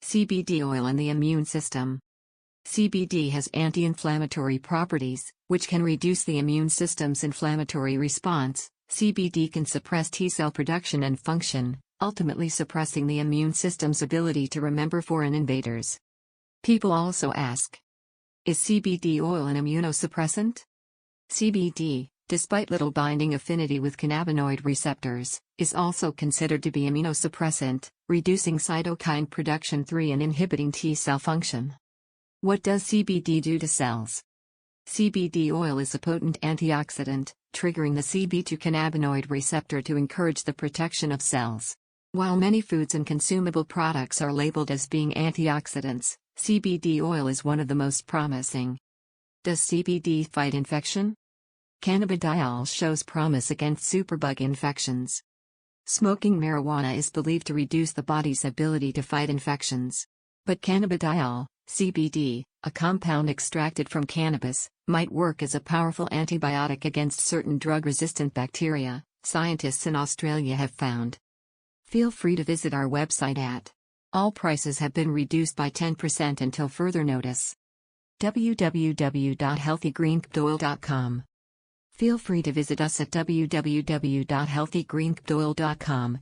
CBD oil and the immune system. CBD has anti-inflammatory properties, which can reduce the immune system's inflammatory response. CBD can suppress T-cell production and function, ultimately suppressing the immune system's ability to remember foreign invaders. People also ask, is CBD oil an immunosuppressant? CBD, despite little binding affinity with cannabinoid receptors, is also considered to be immunosuppressant, reducing cytokine production 3 and inhibiting T-cell function. What does CBD do to cells? CBD oil is a potent antioxidant, triggering the CB2 cannabinoid receptor to encourage the protection of cells. While many foods and consumable products are labeled as being antioxidants, CBD oil is one of the most promising. Does CBD fight infection? Cannabidiol shows promise against superbug infections. Smoking marijuana is believed to reduce the body's ability to fight infections. But cannabidiol, CBD, a compound extracted from cannabis, might work as a powerful antibiotic against certain drug-resistant bacteria, scientists in Australia have found. Feel free to visit our website at. All prices have been reduced by 10% until further notice. www.healthygreencooktoil.com. Feel free to visit us at www.healthygreencooktoil.com.